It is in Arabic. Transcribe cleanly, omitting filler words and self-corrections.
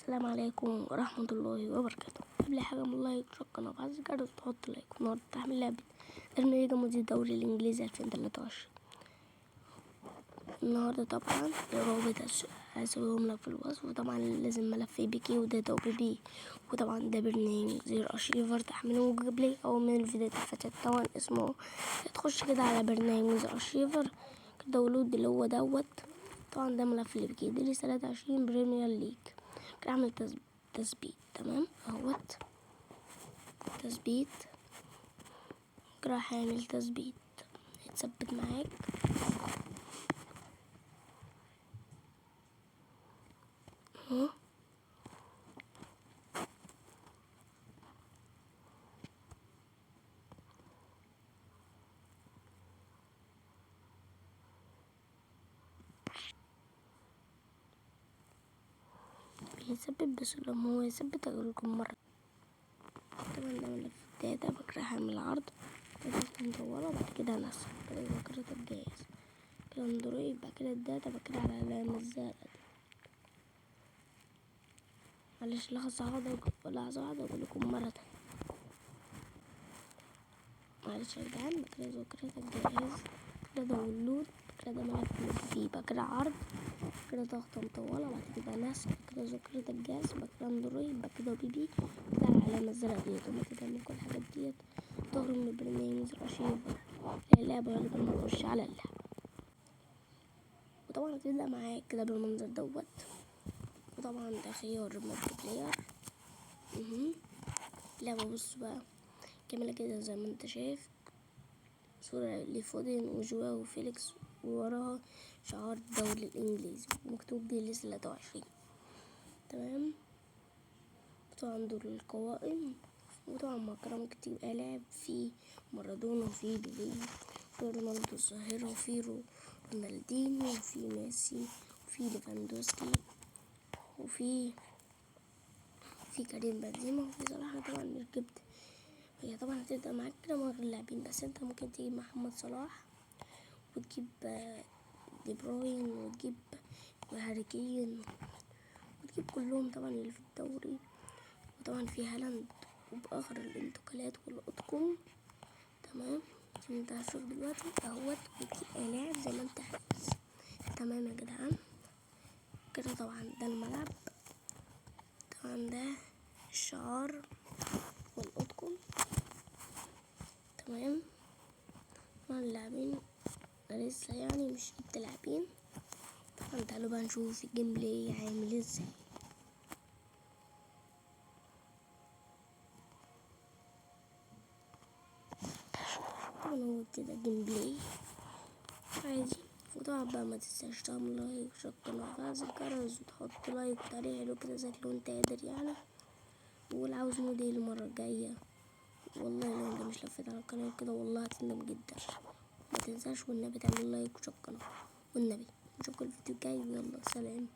السلام عليكم ورحمة الله وبركاته. قبل حاجة من لايك وشكرا القناة وعايز تحط لايك. النهاردة هعمل لعبة برنامج مدير الدوري الإنجليزي 2023. النهاردة طبعا الرابط هسيبهم لك في الوصف، وطبعا لازم ملف APK وداتا وBB، وطبعا ده برنامج زي الارشيفر تحمله من جوجل بلاي أو من الفيديوهات الفتاة. طبعا اسمه تخش كده على برنامج زي الارشيفر داونلود اللي هو دوت. طبعا ده ملف APK دي رسالة 20 بريمير ليج. اعمل تثبيت. تمام اهوت تثبيت. راح اعمل تثبيت يتثبت معاك. اهو بيثبت، بس لما هو يثبت اقولكم مرة. طبعا ده ملف الداتا. راح اعمل عرض مطولة، بعد كده نسخ كده ذاكرة الجهاز كده اندرويد، بعد كده الداتا، بعد كده على علامة الزائد. معلش لحظة واحدة اقول لكم مرة تانية. معلش يا جدعان. بعد كده ذاكرة الجهاز كده داونلود، كده ده ملف فيه، بعد كده عرض، كده ضغطة مطولة، بعد كده نسخ، كده ذاكرة الجهاز، بعد كده اندرويد، بعد كده BB، كده على العلامة الزرقاء ديت. وما تعمل كل الحاجات ديت ظهر من برنامج الارشيفر اللعبة غالبا نخش على اللعبة. وطبعا هتبدأ معاك كده بالمنظر دوت. وطبعا ده خيار مالتي بلاير. اللعبة بص بقى كاملة كده زي ما انت شايف، صورة لفودن وجواو وفيليكس، ووراها شعار الدوري الإنجليزي ومكتوب دي لسه 23. تمام. وطبعا دول القوائم. وطبعا مقرا ممكن تبقى لاعب في مارادونا وفي بيليه وفي رونالدو الظاهرة وفي رونالدينيو وفي ميسي وفي ليفاندوسكي وفي كريم بنزيما وفي صلاح. طبعا مش جبت، هي طبعا هتبدأ معاك كده من غير اللاعبين، بس انت ممكن تجيب محمد صلاح وتجيب دي بروين وتجيب هاري كين وتجيب كلهم طبعا اللي في الدوري. وطبعا في هالاند وبآخر الانتقالات والأطقم. تمام. انت هتشوف دلوقتي اهوت وتجيب لاعب زي ما انت عايز. تمام يا جدعان. كده طبعا ده الملعب، طبعا ده الشعار والأطقم. تمام. طبعا اللاعبين لسه يعني مش جبت لاعبين. طبعا تعالوا بقى نشوف الجيم بلاي عامل ازاي. طبعا هو كده جيم بلاي عادي. وطبعا بقى ما تنساش تعمل لايك وشكرا وفعل الجرس وتحط لايك وتعليق حلو كده زي لو انت قادر يعني. واللي عاوز موديل المرة الجاية، والله لو انت مش لفيت على القناة كده والله هتندم جدا. ما تنساش والنبي تعمل لايك وشكرا، والنبي نشوفكم الفيديو الجاي، ويلا سلام.